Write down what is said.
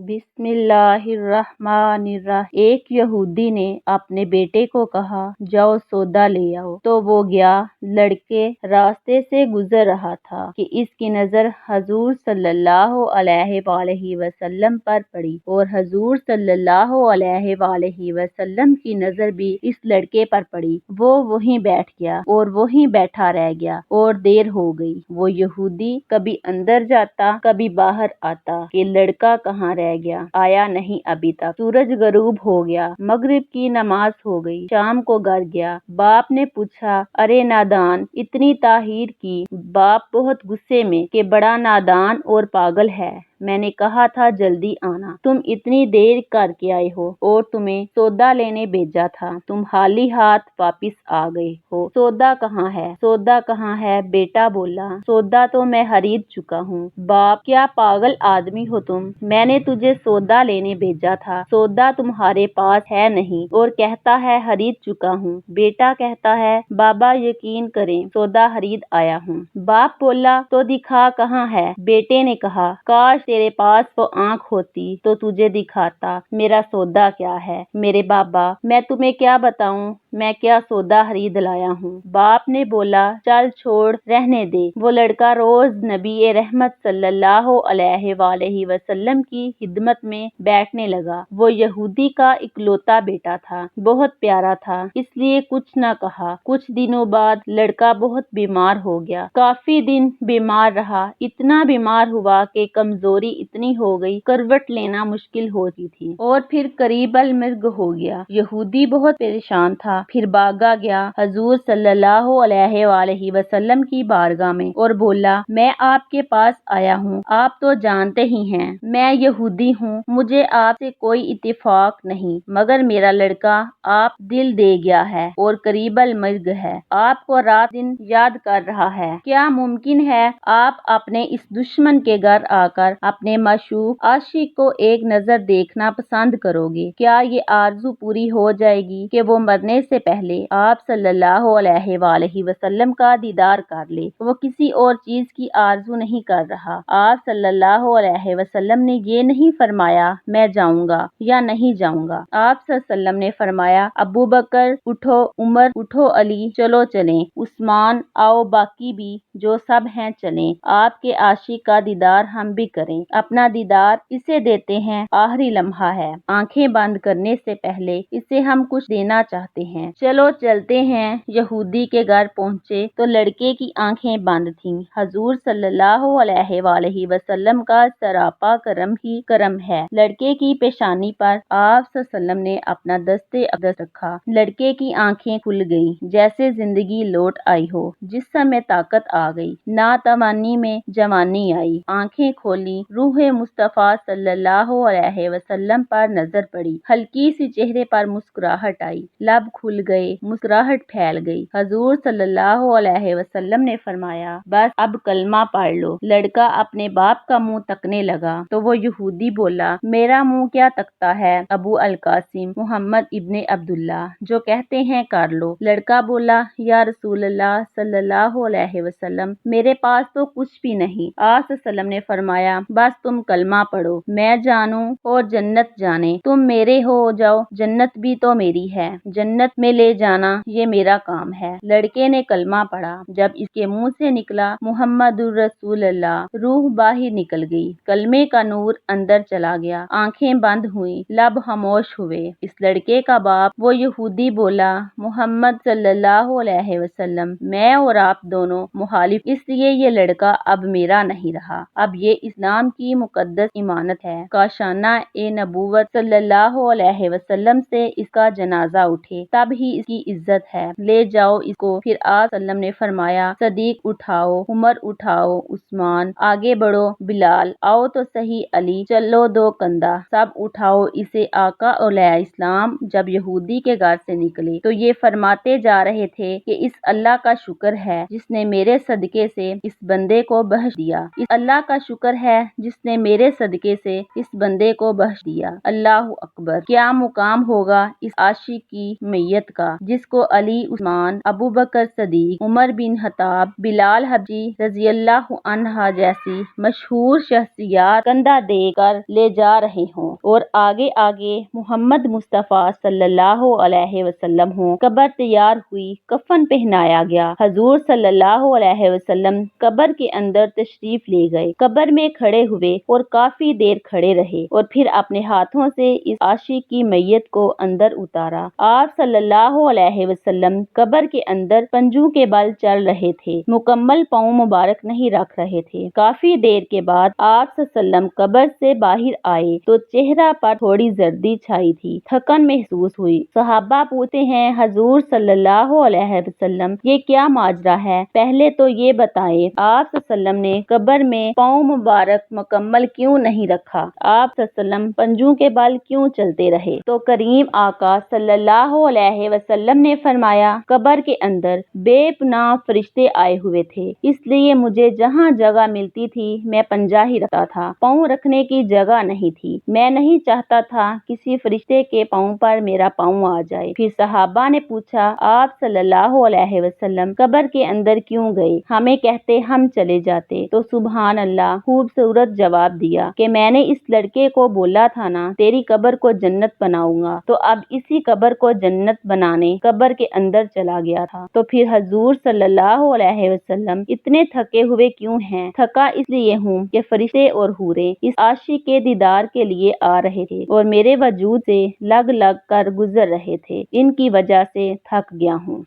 بسم اللہ الرحمن الرحیم۔ ایک یہودی نے اپنے بیٹے کو کہا جاؤ سودا لے آؤ، تو وہ گیا۔ لڑکے راستے سے گزر رہا تھا کہ اس کی نظر حضور صلی اللہ علیہ وآلہ وسلم پر پڑی، اور حضور صلی اللہ علیہ وآلہ وسلم کی نظر بھی اس لڑکے پر پڑی۔ وہ وہیں بیٹھ گیا اور وہیں بیٹھا رہ گیا، اور دیر ہو گئی۔ وہ یہودی کبھی اندر جاتا کبھی باہر آتا کہ لڑکا کہاں رہ گیا، آیا نہیں ابھی تک۔ سورج غروب ہو گیا، مغرب کی نماز ہو گئی، شام کو گھر گیا۔ باپ نے پوچھا ارے نادان، اتنی تاخیر کی؟ باپ بہت غصے میں کہ بڑا نادان اور پاگل ہے، میں نے کہا تھا جلدی آنا، تم اتنی دیر کر کے آئے ہو، اور تمہیں سودا لینے بھیجا تھا، تم خالی ہاتھ واپس آ گئے ہو۔ سودا کہاں ہے؟ سودا کہاں ہے؟ بیٹا بولا سودا تو میں خرید چکا ہوں۔ باپ کیا پاگل آدمی ہو تم، میں نے تجھے سودا لینے بھیجا تھا، سودا تمہارے پاس ہے نہیں، اور کہتا ہے خرید چکا ہوں۔ بیٹا کہتا ہے بابا یقین کریں سودا خرید آیا ہوں۔ باپ بولا تو دکھا کہاں ہے؟ بیٹے نے کہا کاش تیرے پاس وہ آنکھ ہوتی تو تجھے دکھاتا میرا سودا کیا ہے۔ میرے بابا میں تمہیں کیا بتاؤں میں کیا سودا خرید لایا ہوں۔ باپ نے بولا چل چھوڑ رہنے دے۔ وہ لڑکا روز نبی رحمت صلی اللہ علیہ وآلہ وسلم کی خدمت میں بیٹھنے لگا۔ وہ یہودی کا اکلوتا بیٹا تھا، بہت پیارا تھا، اس لیے کچھ نہ کہا۔ کچھ دنوں بعد لڑکا بہت بیمار ہو گیا، کافی دن بیمار رہا، اتنا بیمار ہوا کہ کمزوری اتنی ہو گئی کروٹ لینا مشکل ہوتی تھی، اور پھر قریب المرگ ہو گیا۔ یہودی بہت پریشان تھا، پھر بھاگا گیا حضور صلی اللہ علیہ وآلہ وسلم کی بارگاہ میں اور بولا میں آپ کے پاس آیا ہوں، آپ تو جانتے ہی ہیں میں یہودی ہوں، مجھے آپ سے کوئی اتفاق نہیں، مگر میرا لڑکا آپ دل دے گیا ہے اور قریب المرگ ہے، آپ کو رات دن یاد کر رہا ہے، کیا ممکن ہے آپ اپنے اس دشمن کے گھر آ کر اپنے معشوق عاشق کو ایک نظر دیکھنا پسند کرو گے؟ کیا یہ آرزو پوری ہو جائے گی کہ وہ مرنے سے پہلے آپ صلی اللہ علیہ وآلہ وسلم کا دیدار کر لے؟ وہ کسی اور چیز کی آرزو نہیں کر رہا۔ آپ صلی اللہ علیہ وسلم نے یہ نہیں فرمایا میں جاؤں گا یا نہیں جاؤں گا، آپ صلی اللہ علیہ وسلم نے فرمایا ابو بکر اٹھو، عمر اٹھو، علی چلو چلیں، عثمان آؤ، باقی بھی جو سب ہیں چلیں، آپ کے عاشق کا دیدار ہم بھی کریں۔ اپنا دیدار اسے دیتے ہیں، آخری لمحہ ہے، آنکھیں بند کرنے سے پہلے اسے ہم کچھ دینا چاہتے ہیں، چلو چلتے ہیں۔ یہودی کے گھر پہنچے تو لڑکے کی آنکھیں بند تھیں۔ حضور صلی اللہ علیہ وآلہ وسلم کا سراپا کرم ہی کرم ہے۔ لڑکے کی پیشانی پر آپ صلی اللہ علیہ وسلم نے اپنا دست اقدس رکھا، لڑکے کی آنکھیں کھل گئیں جیسے زندگی لوٹ آئی ہو، جسم میں طاقت آ گئی، ناتوانی میں جوانی آئی، آنکھیں کھولی، روح مصطفیٰ صلی اللہ علیہ وسلم پر نظر پڑی، ہلکی سی چہرے پر مسکراہٹ آئی، لب کھل گئے، مسکراہٹ پھیل گئی۔ حضور صلی اللہ علیہ وسلم نے فرمایا بس اب کلمہ پڑھ لو۔ لڑکا اپنے باپ کا منہ تکنے لگا تو وہ یہودی بولا میرا منہ کیا تکتا ہے ابو القاسم محمد ابن عبداللہ، جو کہتے ہیں کر لو۔ لڑکا بولا یا رسول اللہ صلی اللہ علیہ وسلم میرے پاس تو کچھ بھی نہیں۔ آپ صلی اللہ علیہ وسلم نے فرمایا بس تم کلمہ پڑھو، میں جانوں اور جنت جانے، تم میرے ہو جاؤ، جنت بھی تو میری ہے، جنت میں لے جانا یہ میرا کام ہے۔ لڑکے نے کلمہ پڑھا، جب اس کے منہ سے نکلا محمد الرسول اللہ، روح باہر نکل گئی، کلمے کا نور اندر چلا گیا، آنکھیں بند ہوئیں، لب خاموش ہوئے۔ اس لڑکے کا باپ وہ یہودی بولا محمد صلی اللہ علیہ وسلم میں اور آپ دونوں مخالف، اس لیے یہ لڑکا اب میرا نہیں رہا، اب یہ اسلام کی مقدس امانت ہے، کاشانہ نبوت صلی اللہ علیہ وسلم سے اس کا جنازہ اٹھے تب ہی اس کی عزت ہے، لے جاؤ اس کو۔ پھر آپ صلی اللہ علیہ وسلم نے فرمایا صدیق اٹھاؤ، عمر اٹھاؤ، عثمان آگے بڑھو، بلال آؤ تو صحیح، علی چلو دو کندھا، سب اٹھاؤ اسے۔ آقا علیہ السلام جب یہودی کے گھر سے نکلے تو یہ فرماتے جا رہے تھے کہ اس اللہ کا شکر ہے جس نے میرے صدقے سے اس بندے کو بخش دیا، اس اللہ کا شکر ہے جس نے میرے صدقے سے اس بندے کو بخش دیا۔ اللہ اکبر، کیا مقام ہوگا اس عاشق کی میت میت کا، جس کو علی، عثمان، ابو بکر صدیق، عمر بن خطاب، بلال حبشی رضی اللہ عنہ جیسی مشہور شخصیات کندھا دے کر لے جا رہے ہوں اور آگے آگے محمد مصطفیٰ صلی اللہ علیہ وسلم ہوں۔ قبر تیار ہوئی، کفن پہنایا گیا، حضور صلی اللہ علیہ وسلم قبر کے اندر تشریف لے گئے، قبر میں کھڑے ہوئے اور کافی دیر کھڑے رہے اور پھر اپنے ہاتھوں سے اس عاشق کی میت کو اندر اتارا۔ آپ صلی اللہ علیہ وسلم قبر کے اندر پنجوں کے بل چل رہے تھے، مکمل پاؤں مبارک نہیں رکھ رہے تھے۔ کافی دیر کے بعد آپ صلی اللہ علیہ وسلم قبر سے باہر آئے تو چہرہ پر تھوڑی زردی چھائی تھی، تھکن محسوس ہوئی۔ صحابہ پوچھتے ہیں حضور صلی اللہ علیہ وسلم یہ کیا ماجرا ہے؟ پہلے تو یہ بتائیں آپ صلی اللہ علیہ وسلم نے قبر میں پاؤں مبارک مکمل کیوں نہیں رکھا؟ آپ صلی اللہ علیہ وسلم پنجوں کے بل کیوں چلتے رہے؟ تو کریم آقا صلی اللہ علیہ وسلم نے فرمایا قبر کے اندر بے پناہ فرشتے آئے ہوئے تھے، اس لیے مجھے جہاں جگہ ملتی تھی میں پنجہ ہی رکھتا تھا، پاؤں رکھنے کی جگہ نہیں تھی، میں نہیں چاہتا تھا کسی فرشتے کے پاؤں پر میرا پاؤں آ جائے۔ پھر صحابہ نے پوچھا آپ صلی اللہ علیہ وسلم قبر کے اندر کیوں گئے؟ ہمیں کہتے ہم چلے جاتے۔ تو سبحان اللہ خوبصورت جواب دیا کہ میں نے اس لڑکے کو بولا تھا نا تیری قبر کو جنت بناؤں گا، تو اب اسی قبر کو جنت بنانے قبر کے اندر چلا گیا تھا۔ تو پھر حضور صلی اللہ علیہ وسلم اتنے تھکے ہوئے کیوں ہیں؟ تھکا اس لیے ہوں کہ فرشتے اور حوریں اس عاشق کے دیدار کے لیے آ رہے تھے اور میرے وجود سے لگ لگ کر گزر رہے تھے، ان کی وجہ سے تھک گیا ہوں۔